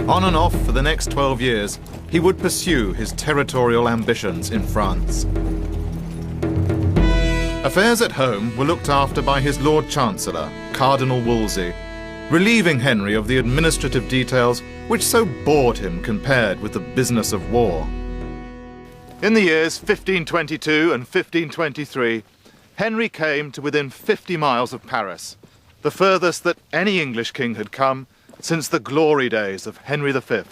On and off for the next 12 years, he would pursue his territorial ambitions in France. Affairs at home were looked after by his Lord Chancellor, Cardinal Wolsey, relieving Henry of the administrative details which so bored him compared with the business of war. In the years 1522 and 1523, Henry came to within 50 miles of Paris, the furthest that any English king had come since the glory days of Henry V.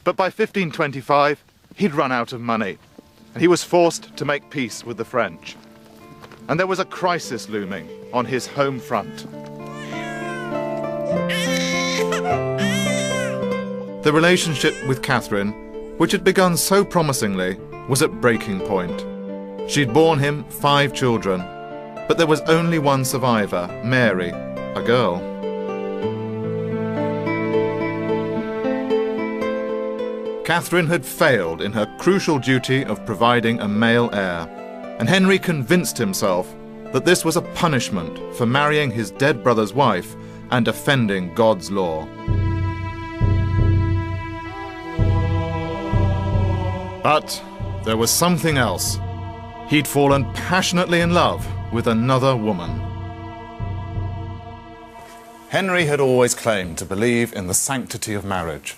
But by 1525, he'd run out of money, and he was forced to make peace with the French. And there was a crisis looming on his home front. The relationship with Catherine, which had begun so promisingly, was at breaking point. She'd borne him 5 children, but there was only one survivor, Mary, a girl. Catherine had failed in her crucial duty of providing a male heir, and Henry convinced himself that this was a punishment for marrying his dead brother's wife and offending God's law. But there was something else. He'd fallen passionately in love with another woman. Henry had always claimed to believe in the sanctity of marriage,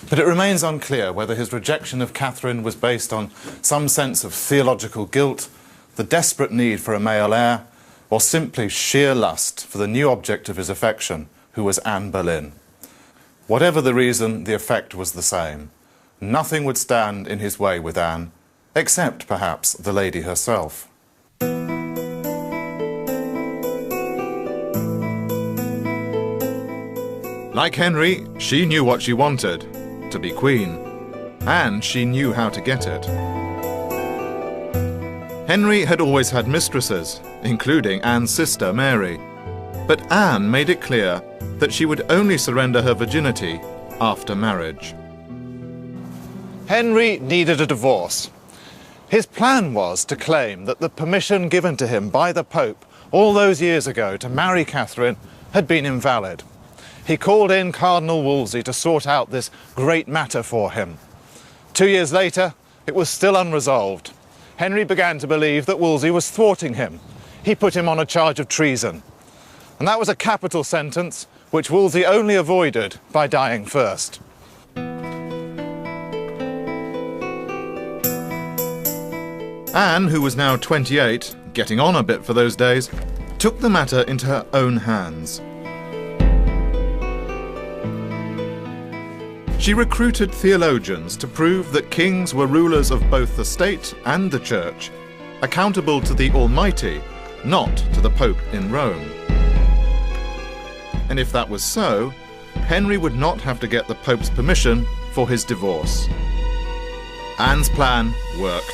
but it remains unclear whether his rejection of Catherine was based on some sense of theological guilt, the desperate need for a male heir, or simply sheer lust for the new object of his affection, who was Anne Boleyn. Whatever the reason, the effect was the same. Nothing would stand in his way with Anne, except perhaps the lady herself. Like Henry, she knew what she wanted, to be queen, and she knew how to get it. Henry had always had mistresses, including Anne's sister Mary, but Anne made it clear that she would only surrender her virginity after marriage. Henry needed a divorce. His plan was to claim that the permission given to him by the Pope all those years ago to marry Catherine had been invalid. He called in Cardinal Wolsey to sort out this great matter for him. 2 years later, it was still unresolved. Henry began to believe that Wolsey was thwarting him. He put him on a charge of treason. And that was a capital sentence, which Wolsey only avoided by dying first. Anne, who was now 28, getting on a bit for those days, took the matter into her own hands. She recruited theologians to prove that kings were rulers of both the state and the church, accountable to the Almighty, not to the Pope in Rome. And if that was so, Henry would not have to get the Pope's permission for his divorce. Anne's plan worked.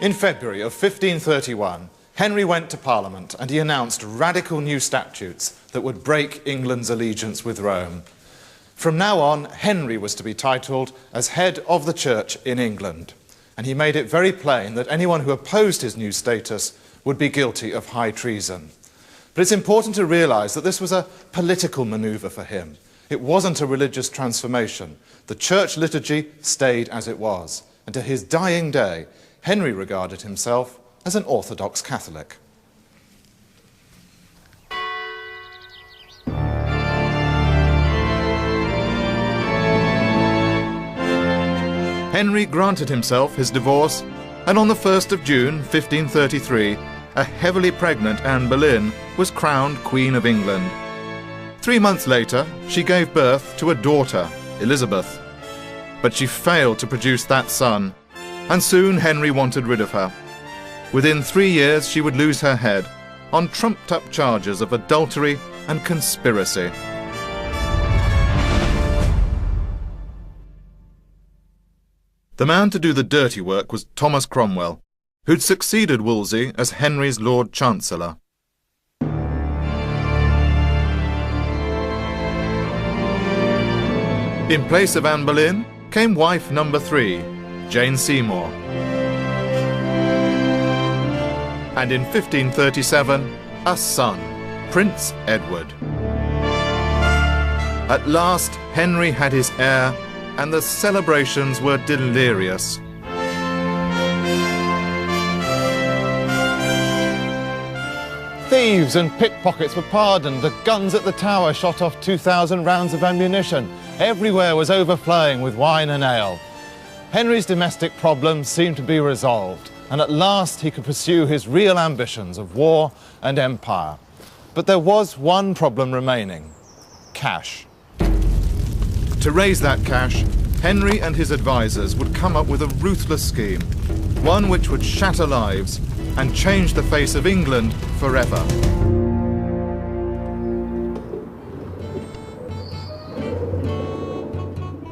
In February of 1531, Henry went to Parliament and he announced radical new statutes that would break England's allegiance with Rome. From now on, Henry was to be titled as head of the church in England, and he made it very plain that anyone who opposed his new status would be guilty of high treason. But it's important to realise that this was a political manoeuvre for him. It wasn't a religious transformation. The church liturgy stayed as it was, and to his dying day, Henry regarded himself as an Orthodox Catholic. Henry granted himself his divorce, and on the 1st of June 1533, a heavily pregnant Anne Boleyn was crowned Queen of England. 3 months later, she gave birth to a daughter, Elizabeth. But she failed to produce that son, and soon Henry wanted rid of her. Within 3 years, she would lose her head on trumped-up charges of adultery and conspiracy. The man to do the dirty work was Thomas Cromwell, who'd succeeded Wolsey as Henry's Lord Chancellor. In place of Anne Boleyn came wife number 3, Jane Seymour. And in 1537, a son, Prince Edward. At last, Henry had his heir, and the celebrations were delirious. Thieves and pickpockets were pardoned. The guns at the tower shot off 2,000 rounds of ammunition. Everywhere was overflowing with wine and ale. Henry's domestic problems seemed to be resolved, and at last he could pursue his real ambitions of war and empire. But there was one problem remaining: cash. To raise that cash, Henry and his advisors would come up with a ruthless scheme, one which would shatter lives and change the face of England forever.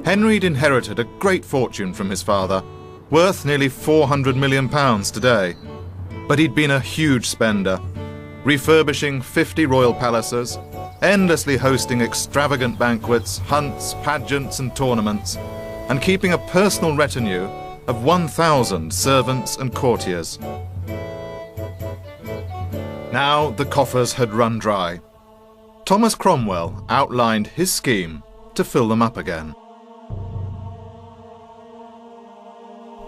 Henry'd inherited a great fortune from his father, worth nearly £400 million today. But he'd been a huge spender, refurbishing 50 royal palaces, endlessly hosting extravagant banquets, hunts, pageants and tournaments, and keeping a personal retinue of 1,000 servants and courtiers. Now the coffers had run dry. Thomas Cromwell outlined his scheme to fill them up again.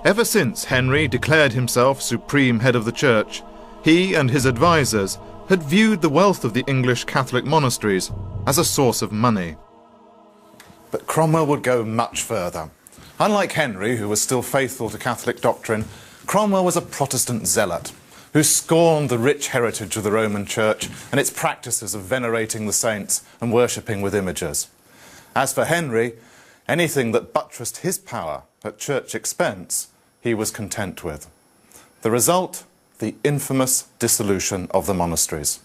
Ever since Henry declared himself supreme head of the church, he and his advisors had viewed the wealth of the English Catholic monasteries as a source of money. But Cromwell would go much further. Unlike Henry, who was still faithful to Catholic doctrine, Cromwell was a Protestant zealot who scorned the rich heritage of the Roman Church and its practices of venerating the saints and worshipping with images. As for Henry, anything that buttressed his power at church expense, he was content with. The result? The infamous dissolution of the monasteries.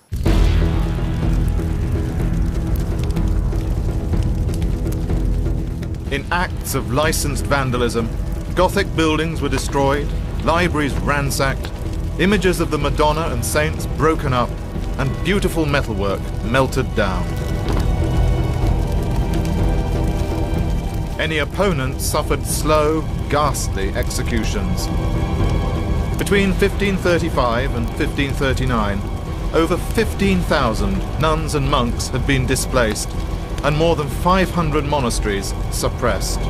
In acts of licensed vandalism, Gothic buildings were destroyed, libraries ransacked, images of the Madonna and saints broken up, and beautiful metalwork melted down. Any opponent suffered slow, ghastly executions. Between 1535 and 1539, over 15,000 nuns and monks had been displaced, and more than 500 monasteries suppressed.